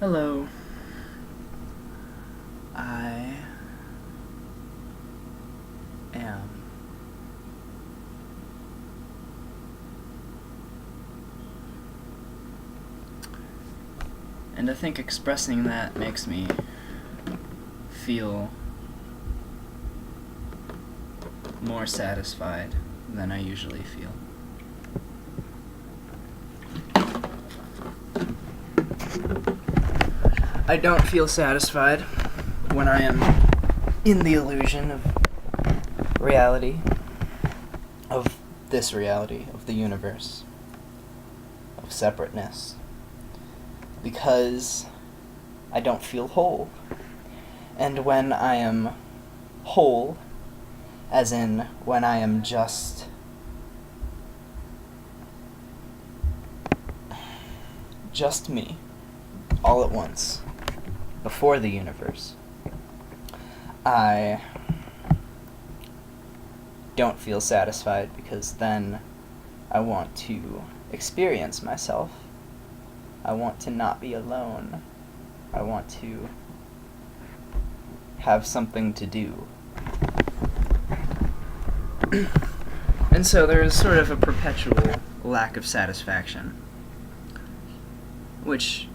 Hello. I am and I think expressing that makes me feel more satisfied than I usually feel. I don't feel satisfied when I am in the illusion of reality, of this reality, of the universe, of separateness, because I don't feel whole. And when I am whole, as in when I am just me, all at once, before the universe, I don't feel satisfied, because then I want to experience myself. I want to not be alone. I want to have something to do. And so there is sort of a perpetual lack of satisfaction, which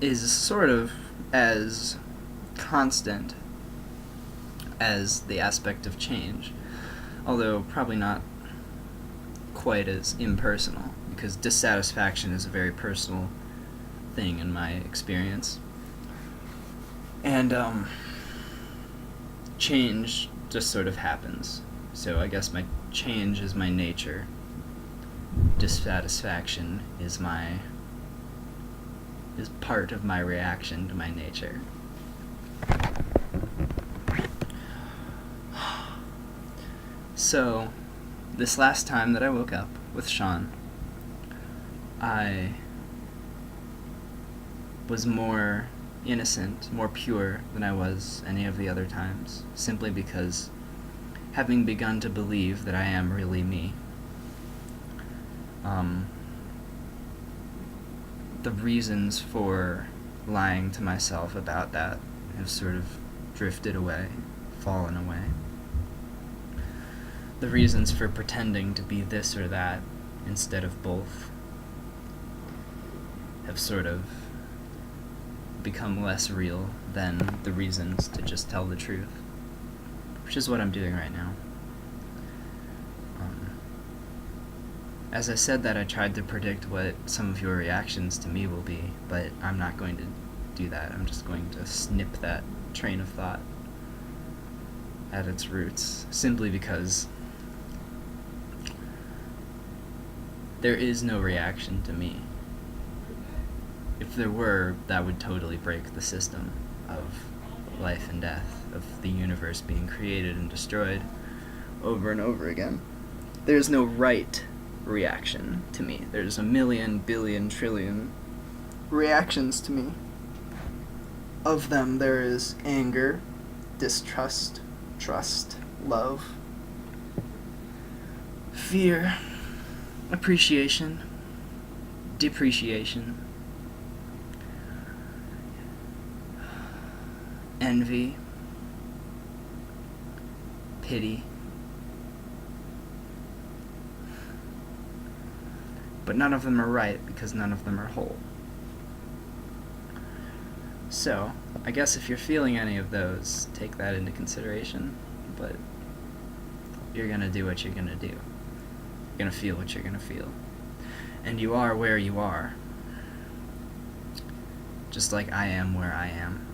is sort of as constant as the aspect of change, although probably not quite as impersonal, because dissatisfaction is a very personal thing in my experience. And change just sort of happens. So I guess my change is my nature. Dissatisfaction is part of my reaction to my nature. So, this last time that I woke up with Sean, I was more innocent, more pure than I was any of the other times, simply because, having begun to believe that I am really me, the reasons for lying to myself about that have sort of drifted away, fallen away. The reasons for pretending to be this or that instead of both have sort of become less real than the reasons to just tell the truth, which is what I'm doing right now. As I said that, I tried to predict what some of your reactions to me will be, but I'm not going to do that. I'm just going to snip that train of thought at its roots, simply because there is no reaction to me. If there were, that would totally break the system of life and death, of the universe being created and destroyed over and over again. There's no right reaction to me. There's a million, billion, trillion reactions to me. Of them, there is anger, distrust, trust, love, fear, appreciation, depreciation, envy, pity. But none of them are right, because none of them are whole. So, I guess if you're feeling any of those, take that into consideration, but you're gonna do what you're gonna do. You're gonna feel what you're gonna feel. And you are where you are. Just like I am where I am.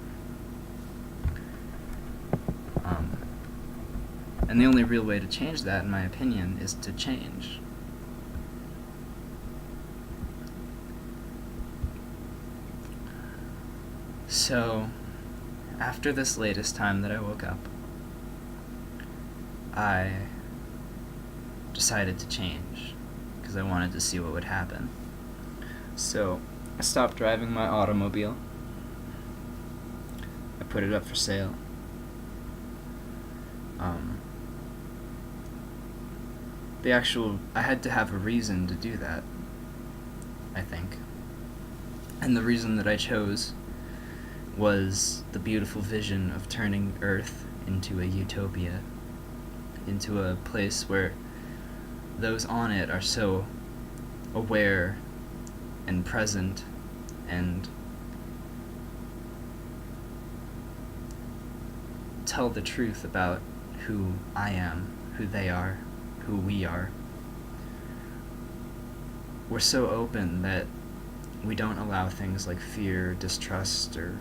And the only real way to change that, in my opinion, is to change. So, after this latest time that I woke up, I decided to change, because I wanted to see what would happen. So, I stopped driving my automobile. I put it up for sale. I had to have a reason to do that, I think. And the reason that I chose was the beautiful vision of turning Earth into a utopia, into a place where those on it are so aware and present and tell the truth about who I am, who they are, who we are. We're so open that we don't allow things like fear, distrust, or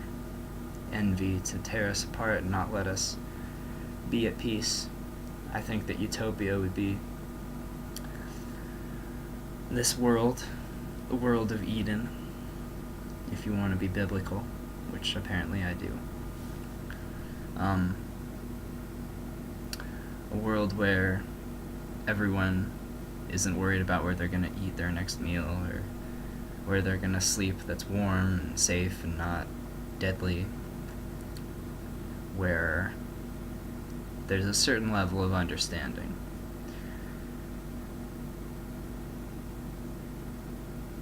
envy to tear us apart and not let us be at peace. I think that utopia would be this world, the world of Eden, if you want to be biblical, which apparently I do. A world where everyone isn't worried about where they're going to eat their next meal or where they're going to sleep that's warm and safe and not deadly, where there's a certain level of understanding.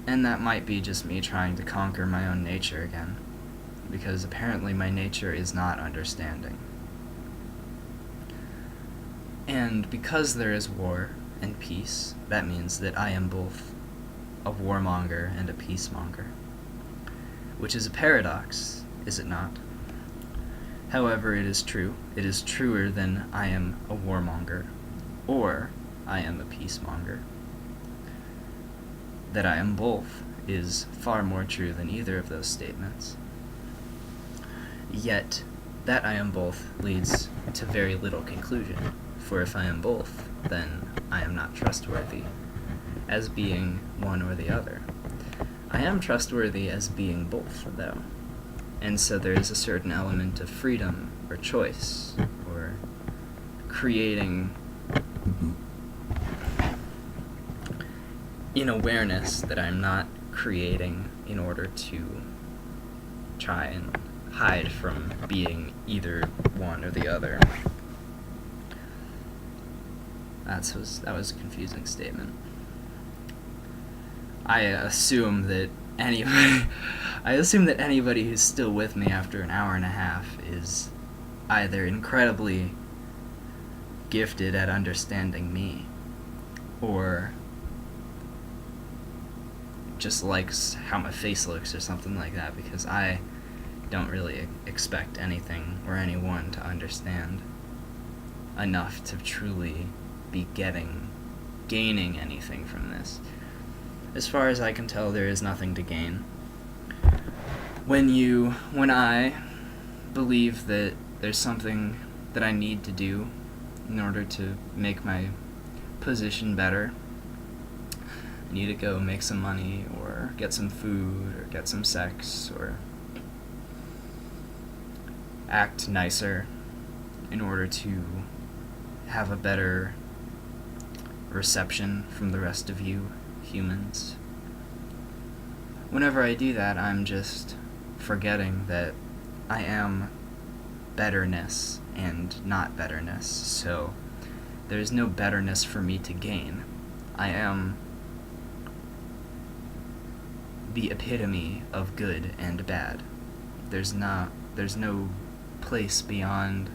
And that might be just me trying to conquer my own nature again, because apparently my nature is not understanding. And because there is war and peace, that means that I am both a warmonger and a peacemonger, which is a paradox, is it not? However, it is true. It is truer than I am a warmonger, or I am a peacemonger. That I am both is far more true than either of those statements. Yet, that I am both leads to very little conclusion, for if I am both, then I am not trustworthy as being one or the other. I am trustworthy as being both, though, and so there is a certain element of freedom or choice or creating in awareness that I'm not creating in order to try and hide from being either one or the other. That was a confusing statement. I assume that anybody who's still with me after an hour and a half is either incredibly gifted at understanding me, or just likes how my face looks or something like that, because I don't really expect anything or anyone to understand enough to truly be gaining anything from this. As far as I can tell, there is nothing to gain. When I believe that there's something that I need to do in order to make my position better, I need to go make some money or get some food or get some sex or act nicer in order to have a better reception from the rest of you humans. Whenever I do that, I'm just forgetting that I am betterness and not betterness, so there's no betterness for me to gain. I am the epitome of good and bad. There's no place beyond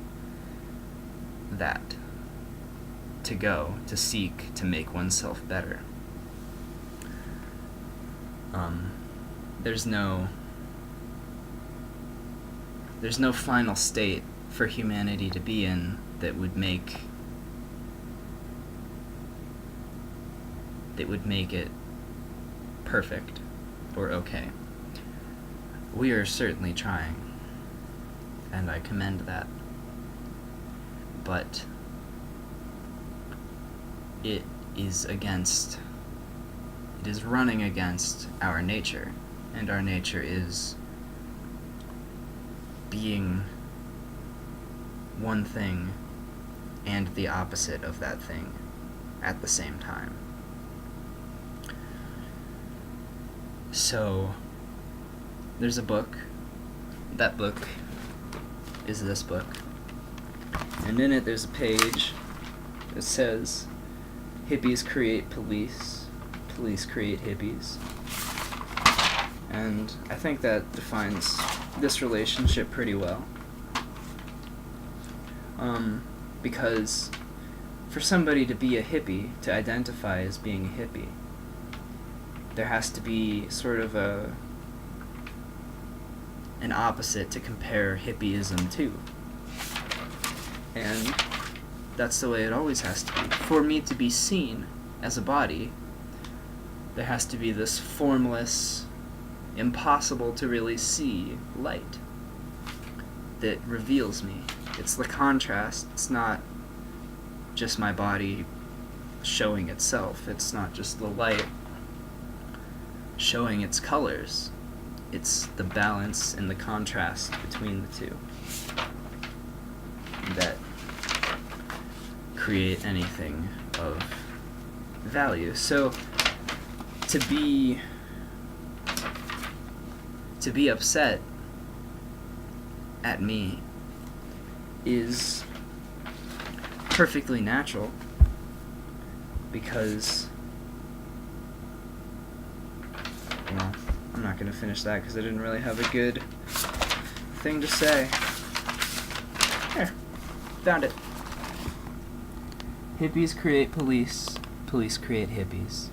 that to go, to seek, to make oneself better. There's no final state for humanity to be in that would make it perfect or okay. We are certainly trying, and I commend that. But it is running against our nature, and our nature is being one thing and the opposite of that thing at the same time. So, there's a book. That book is this book. And in it there's a page that says, "Hippies create police, police create hippies." And I think that defines this relationship pretty well. Because for somebody to be a hippie, to identify as being a hippie, there has to be sort of an opposite to compare hippieism to. And that's the way it always has to be. For me to be seen as a body, there has to be this formless, impossible to really see light that reveals me. It's the contrast. It's not just my body showing itself. It's not just the light showing its colors. It's the balance and the contrast between the two that create anything of value. So to be upset at me is perfectly natural, because, well, I'm not going to finish that because I didn't really have a good thing to say. Here, found it. Hippies create police, police create hippies.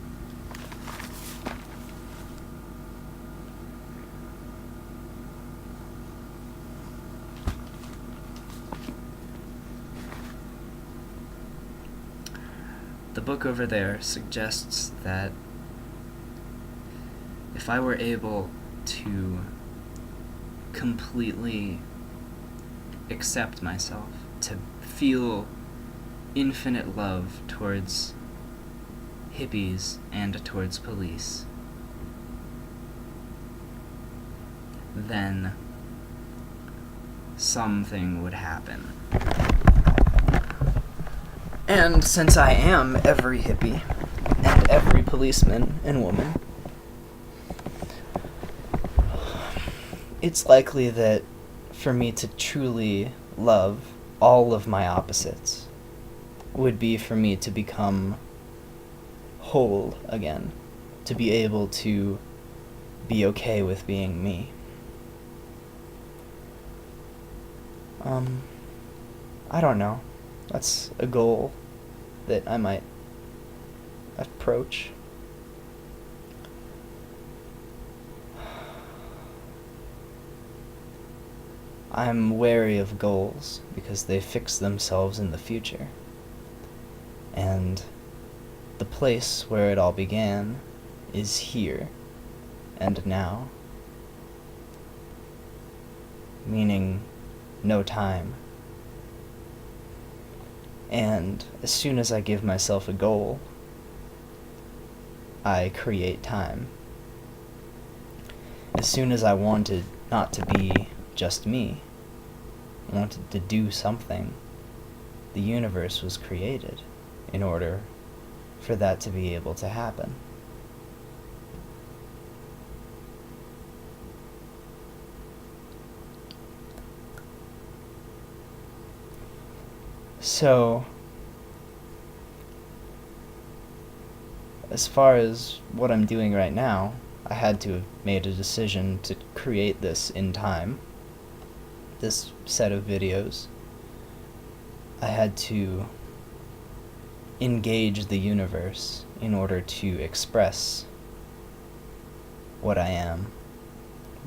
The book over there suggests that if I were able to completely accept myself, to feel infinite love towards hippies and towards police, then something would happen. And since I am every hippie and every policeman and woman, it's likely that for me to truly love all of my opposites would be for me to become whole again, to be able to be okay with being me. I don't know. That's a goal that I might approach. I'm wary of goals because they fix themselves in the future. And the place where it all began is here and now. Meaning no time. And as soon as I give myself a goal, I create time. As soon as I wanted not to be just me, I wanted to do something, the universe was created in order for that to be able to happen. So, as far as what I'm doing right now, I had to have made a decision to create this in time, this set of videos. I had to engage the universe in order to express what I am,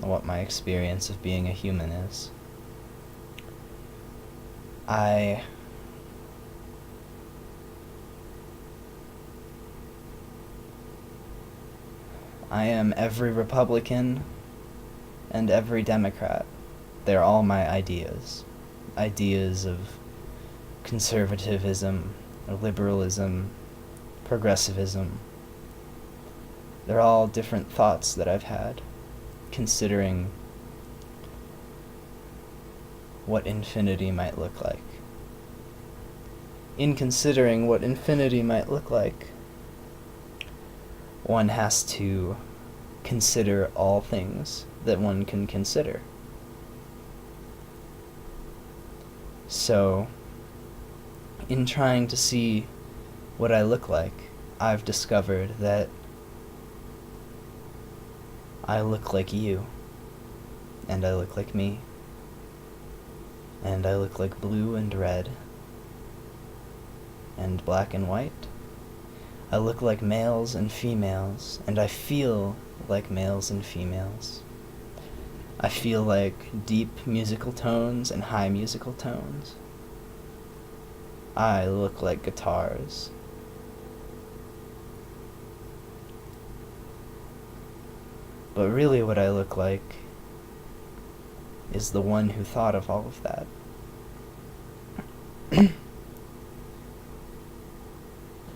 what my experience of being a human is. I am every Republican and every Democrat. They're all my ideas. Ideas of conservatism, liberalism, progressivism. They're all different thoughts that I've had, considering what infinity might look like. In considering what infinity might look like, one has to consider all things that one can consider. So, in trying to see what I look like, I've discovered that I look like you. and I look like me, and I look like blue and red, and black and white. I look like males and females, and I feel like males and females. I feel like deep musical tones and high musical tones. I look like guitars. But really what I look like is the one who thought of all of that.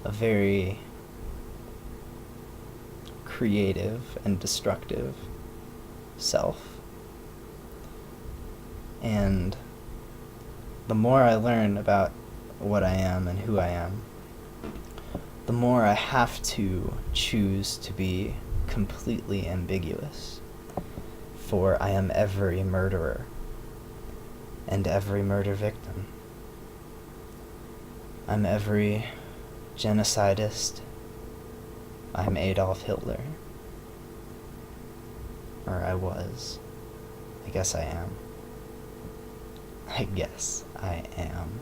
A very creative and destructive self. And the more I learn about what I am and who I am, the more I have to choose to be completely ambiguous. For I am every murderer and every murder victim. I'm every genocidist. I'm Adolf Hitler. Or I was. I guess I am. I guess I am.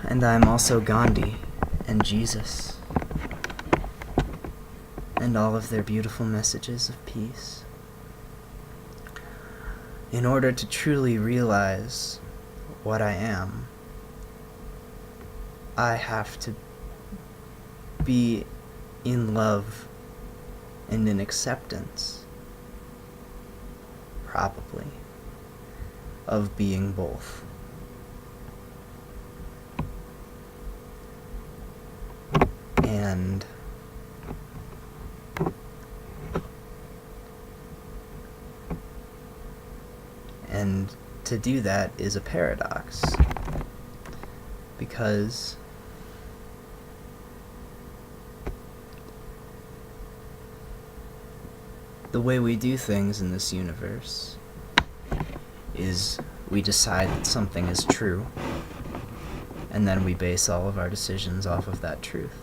And I'm also Gandhi and Jesus and all of their beautiful messages of peace. In order to truly realize what I am, I have to be in love and in acceptance, probably, of being both. And to do that is a paradox, because the way we do things in this universe is we decide that something is true, and then we base all of our decisions off of that truth.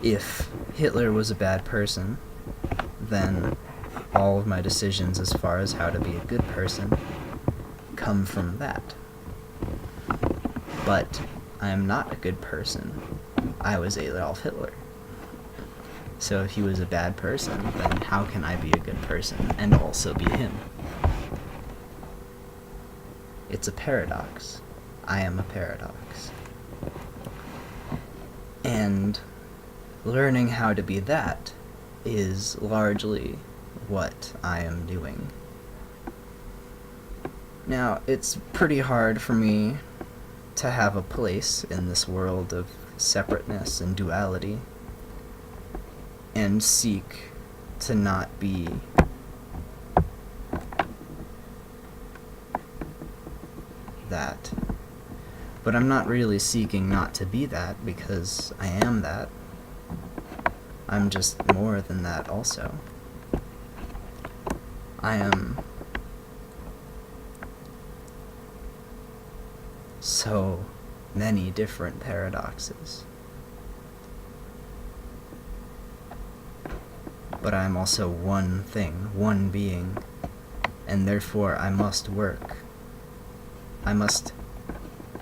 If Hitler was a bad person, then all of my decisions as far as how to be a good person come from that. But I am not a good person. I was Adolf Hitler. So if he was a bad person, then how can I be a good person and also be him? It's a paradox. I am a paradox. And learning how to be that is largely what I am doing. Now, it's pretty hard for me to have a place in this world of separateness and duality and seek to not be that. But I'm not really seeking not to be that, because I am that. I'm just more than that also. I am so many different paradoxes. But I am also one thing, one being, and therefore I must work. I must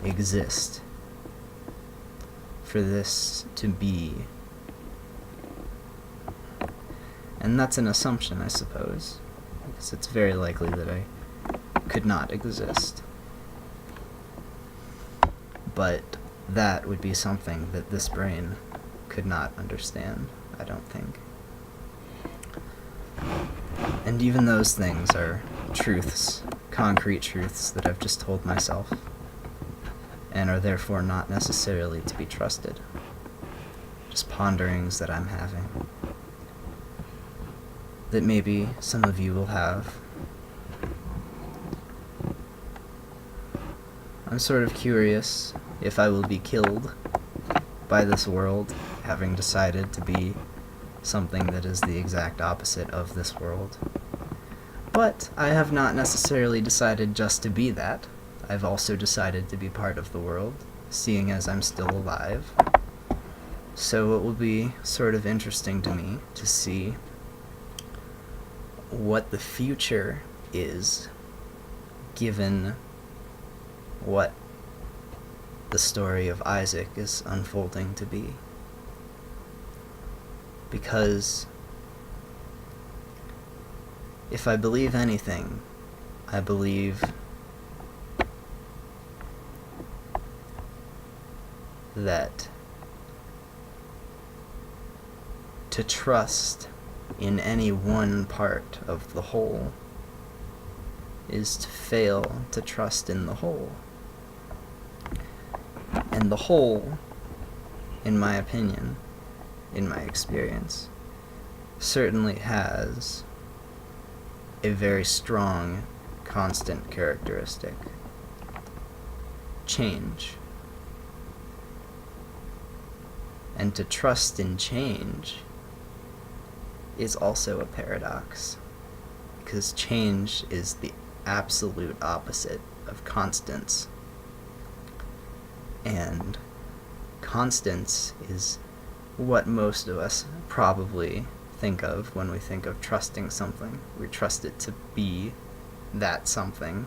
exist for this to be. And that's an assumption, I suppose, because it's very likely that I could not exist. But that would be something that this brain could not understand, I don't think. And even those things are truths, concrete truths that I've just told myself, and are therefore not necessarily to be trusted. Just ponderings that I'm having, that maybe some of you will have. I'm sort of curious if I will be killed by this world, having decided to be something that is the exact opposite of this world. But I have not necessarily decided just to be that. I've also decided to be part of the world, seeing as I'm still alive. So it will be sort of interesting to me to see what the future is, given what the story of Isaac is unfolding to be. Because if I believe anything, I believe that to trust in any one part of the whole is to fail to trust in the whole. And the whole, in my opinion, in my experience, certainly has a very strong, constant characteristic: change. And to trust in change is also a paradox, because change is the absolute opposite of constants. And constants is what most of us probably think of when we think of trusting something. We trust it to be that something.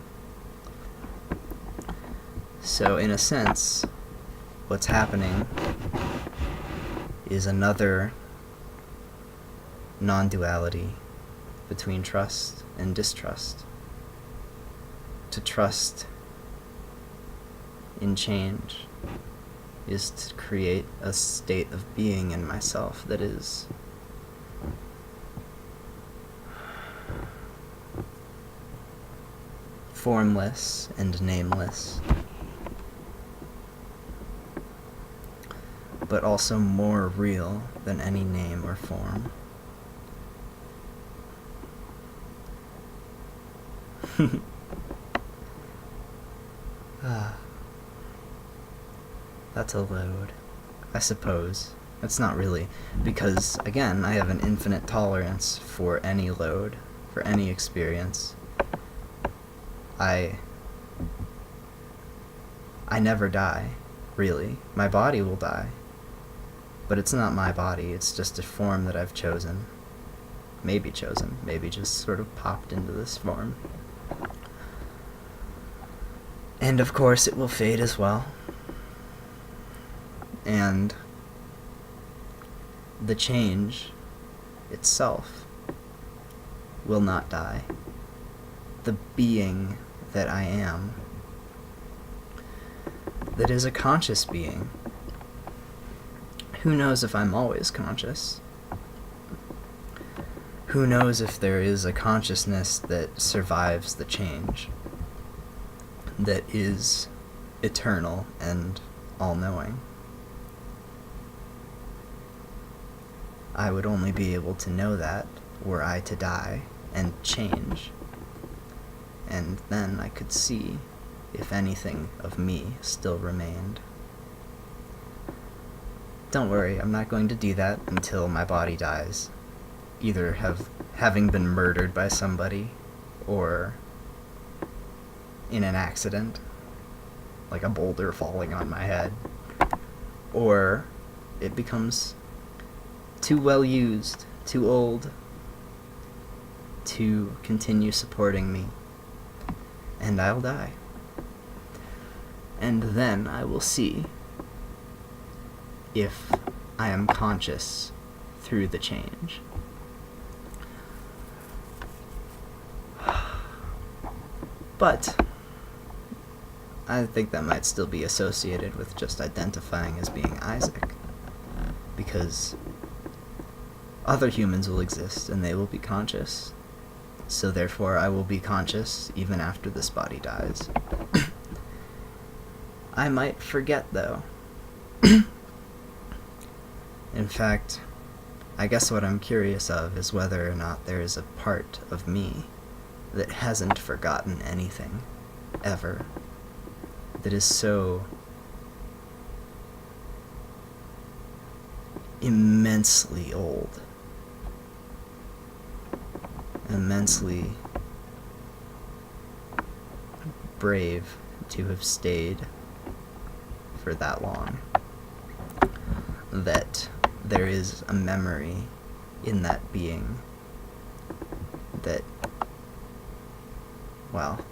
So in a sense, what's happening is another non-duality between trust and distrust. To trust in change is to create a state of being in myself that is formless and nameless, but also more real than any name or form. That's a load, I suppose. It's not really, because, again, I have an infinite tolerance for any load, for any experience. I never die, really. My body will die, but it's not my body, it's just a form that I've chosen. Maybe just sort of popped into this form. And of course it will fade as well. And the change itself will not die. The being that I am, that is a conscious being. Who knows if I'm always conscious? Who knows if there is a consciousness that survives the change, that is eternal and all-knowing? I would only be able to know that were I to die and change, and then I could see if anything of me still remained. Don't worry, I'm not going to do that until my body dies, either having been murdered by somebody, or in an accident, like a boulder falling on my head, or it becomes too well used, too old to continue supporting me, and I'll die. And then I will see if I am conscious through the change. But I think that might still be associated with just identifying as being Isaac, because other humans will exist and they will be conscious, so therefore I will be conscious even after this body dies. I might forget, though. In fact, I guess what I'm curious of is whether or not there is a part of me that hasn't forgotten anything, ever, that is so immensely old, immensely brave to have stayed for that long. that there is a memory in that being that, well,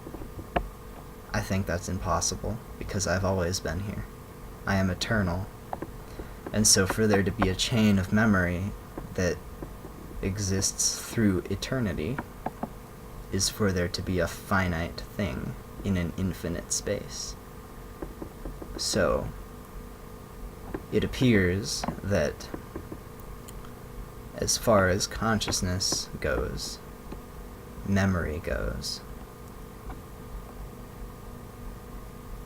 I think that's impossible because I've always been here. I am eternal. And so for there to be a chain of memory that exists through eternity is for there to be a finite thing in an infinite space. So it appears that as far as consciousness goes, memory goes,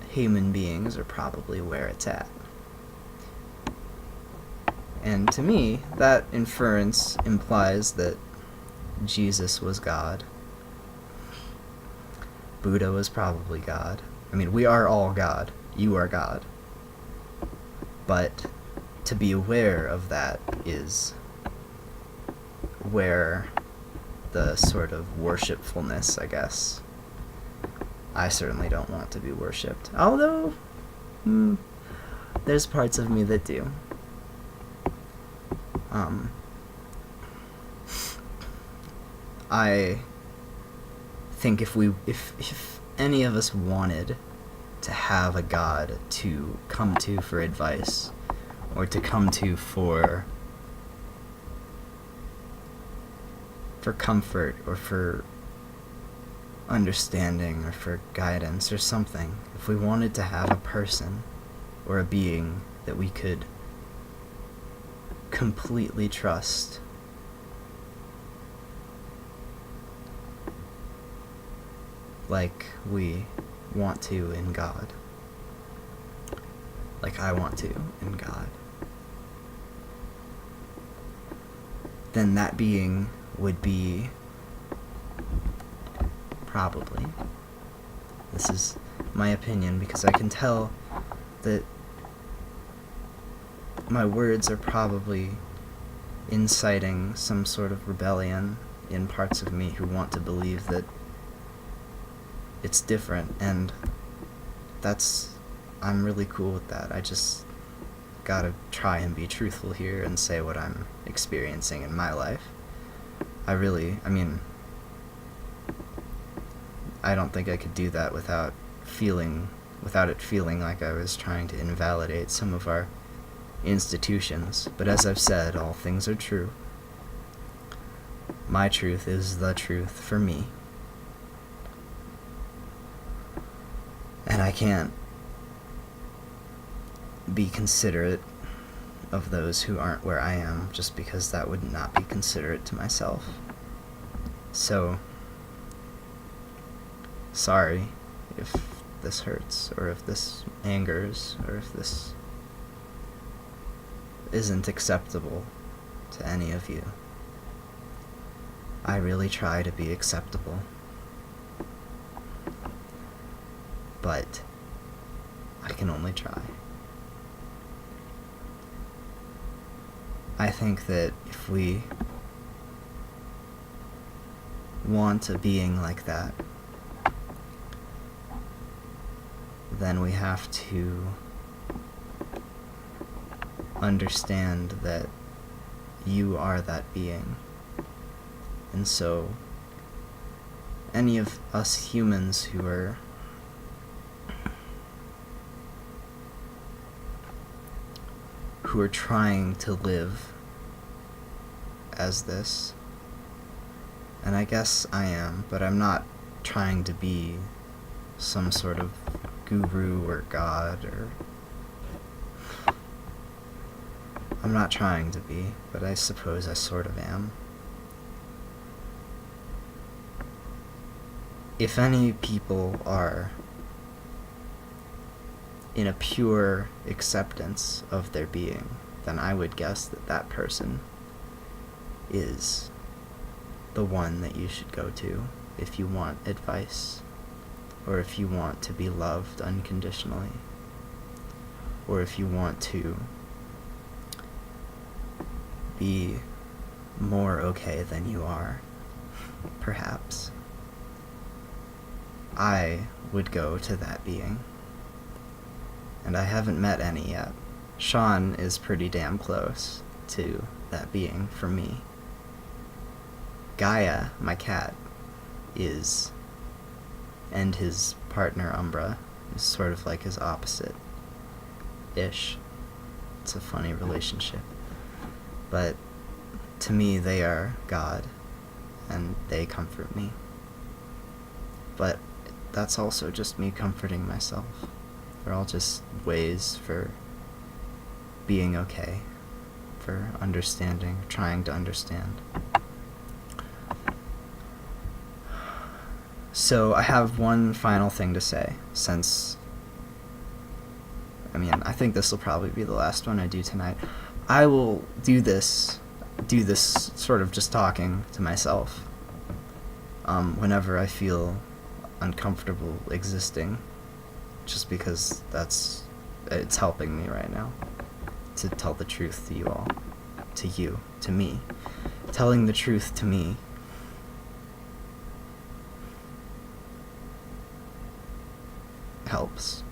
human beings are probably where it's at. And to me, that inference implies that Jesus was God. Buddha was probably God. I mean, we are all God. You are God. But to be aware of that is where the sort of worshipfulness, I guess. I certainly don't want to be worshipped. Although, there's parts of me that do. I think if any of us wanted to have a God to come to for advice, or to come to for comfort, or for understanding, or for guidance, or something, if we wanted to have a person or a being that we could completely trust, like we want to in God, like I want to in God, then that being would be probably, this is my opinion because I can tell that my words are probably inciting some sort of rebellion in parts of me who want to believe that it's different, and I'm really cool with that. I just gotta try and be truthful here and say what I'm experiencing in my life. I don't think I could do that without it feeling like I was trying to invalidate some of our institutions. But as I've said, all things are true. My truth is the truth for me. And I can't be considerate of those who aren't where I am just because that would not be considerate to myself. So, sorry if this hurts, or if this angers, or if this isn't acceptable to any of you. I really try to be acceptable. But I can only try. I think that if we want a being like that, then we have to understand that you are that being. And so, any of us humans who are trying to live as this, and I guess I am, but I'm not trying to be some sort of guru or god, or I'm not trying to be, but I suppose I sort of am. If any people are in a pure acceptance of their being, then I would guess that that person is the one that you should go to if you want advice, or if you want to be loved unconditionally, or if you want to be more okay than you are, perhaps. I would go to that being. And I haven't met any yet. Sean is pretty damn close to that being for me. Gaia, my cat, is, and his partner Umbra is sort of like his opposite-ish. It's a funny relationship. But to me, they are God, and they comfort me. But that's also just me comforting myself. They're all just ways for being okay, for understanding, trying to understand. So I have one final thing to say, since, I think this will probably be the last one I do tonight. I will do this sort of just talking to myself, whenever I feel uncomfortable existing, just because it's helping me right now to tell the truth to you all, to you, to me. Telling the truth to me helps.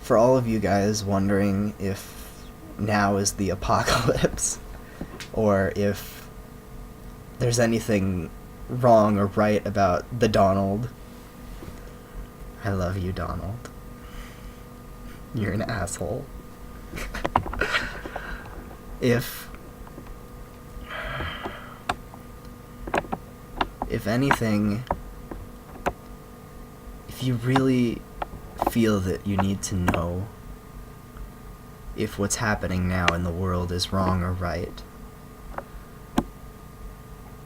For all of you guys wondering if now is the apocalypse, or if there's anything wrong or right about the Donald, I love you, Donald. You're an asshole. If anything, if you really feel that you need to know if what's happening now in the world is wrong or right,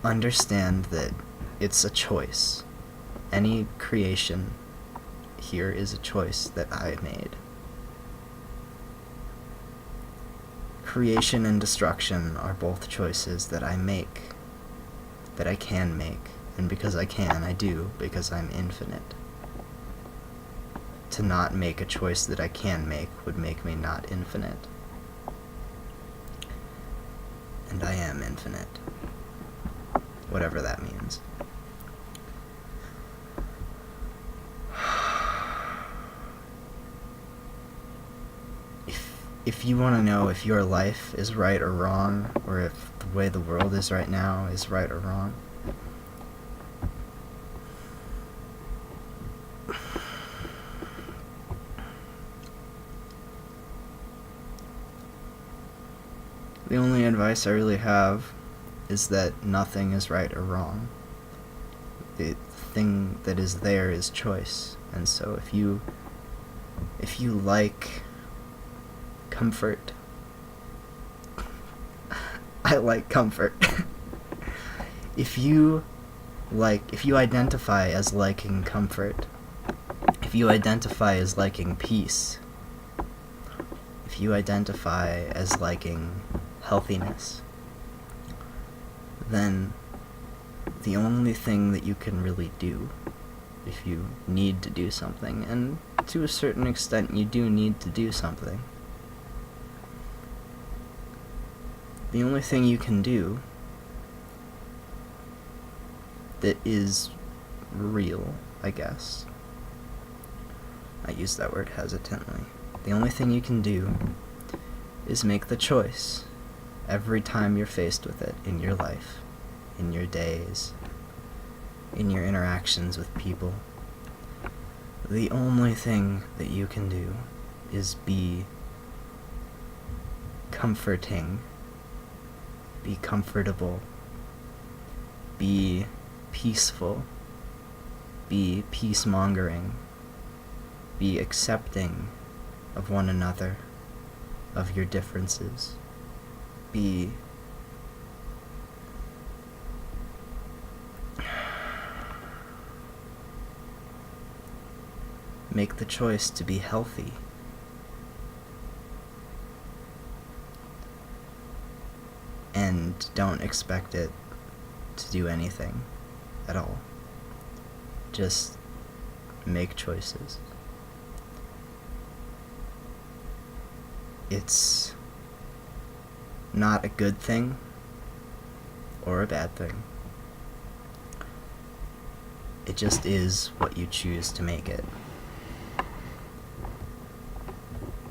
understand that it's a choice. Any creation here is a choice that I made. Creation and destruction are both choices that I make, that I can make, and because I can, I do, because I'm infinite. To not make a choice that I can make would make me not infinite. And I am infinite. Whatever that means. If you want to know if your life is right or wrong, or if the way the world is right now is right or wrong, the only advice I really have is that nothing is right or wrong. The thing that is there is choice. And so if you like comfort, I like comfort. If you identify as liking comfort, if you identify as liking peace, if you identify as liking healthiness, then the only thing that you can really do, if you need to do something, and to a certain extent you do need to do something, the only thing you can do that is real, I guess, I use that word hesitantly, the only thing you can do is make the choice every time you're faced with it in your life, in your days, in your interactions with people. The only thing that you can do is be comforting, be comfortable, be peaceful, be peace-mongering, be accepting of one another, of your differences, make the choice to be healthy. And don't expect it to do anything at all. Just make choices. It's not a good thing or a bad thing. It just is what you choose to make it.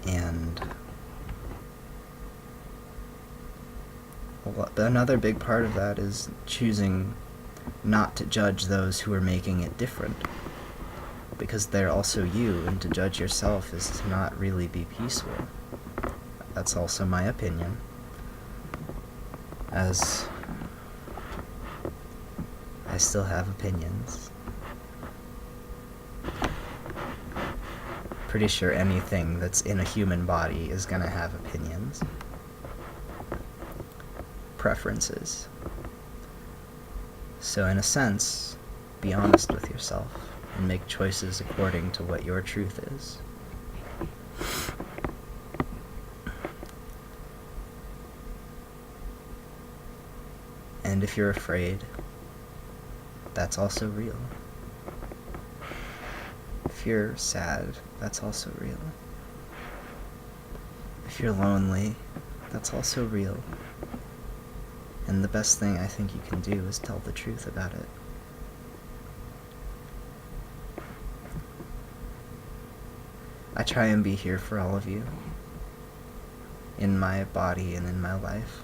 And another big part of that is choosing not to judge those who are making it different, because they're also you, and to judge yourself is to not really be peaceful. That's also my opinion, as I still have opinions. Pretty sure anything that's in a human body is gonna have opinions, preferences. So in a sense, be honest with yourself and make choices according to what your truth is. And if you're afraid, that's also real. If you're sad, that's also real. If you're lonely, that's also real. And the best thing I think you can do is tell the truth about it. I try and be here for all of you, in my body and in my life.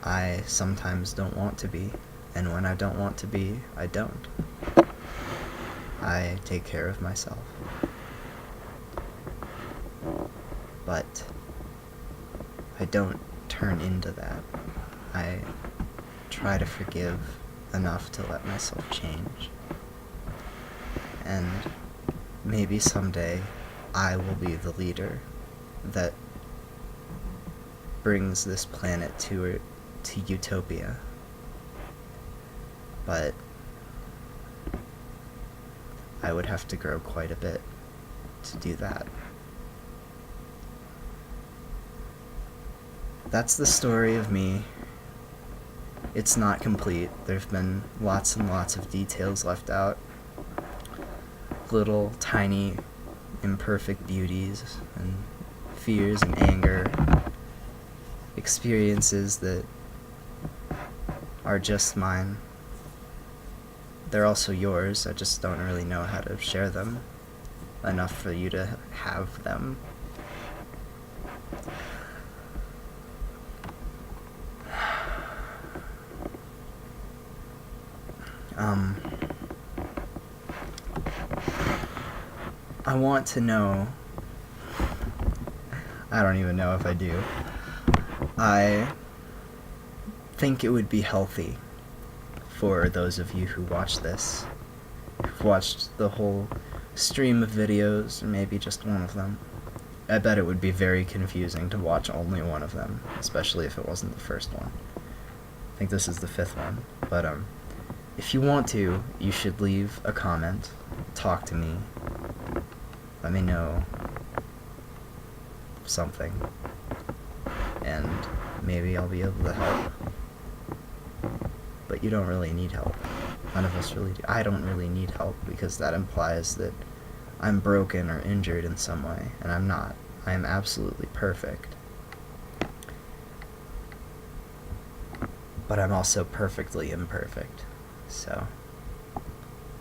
I sometimes don't want to be, and when I don't want to be, I don't. I take care of myself. But I don't turn into that. I try to forgive enough to let myself change. And maybe someday I will be the leader that brings this planet to utopia. But I would have to grow quite a bit to do that. That's the story of me. It's not complete. There've been lots and lots of details left out. Little, tiny, imperfect beauties and fears and anger. Experiences that are just mine. They're also yours. I just don't really know how to share them enough for you to have them. I want to know. I don't even know if I do. I think it would be healthy for those of you who watch this, who've watched the whole stream of videos, or maybe just one of them. I bet it would be very confusing to watch only one of them, especially if it wasn't the first one. I think this is the 5th one. But if you want to, you should leave a comment, talk to me, let me know something, and maybe I'll be able to help. But you don't really need help. None of us really do. I don't really need help, because that implies that I'm broken or injured in some way, and I'm not. I am absolutely perfect. But I'm also perfectly imperfect. So,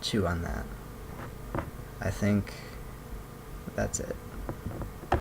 chew on that. I think that's it.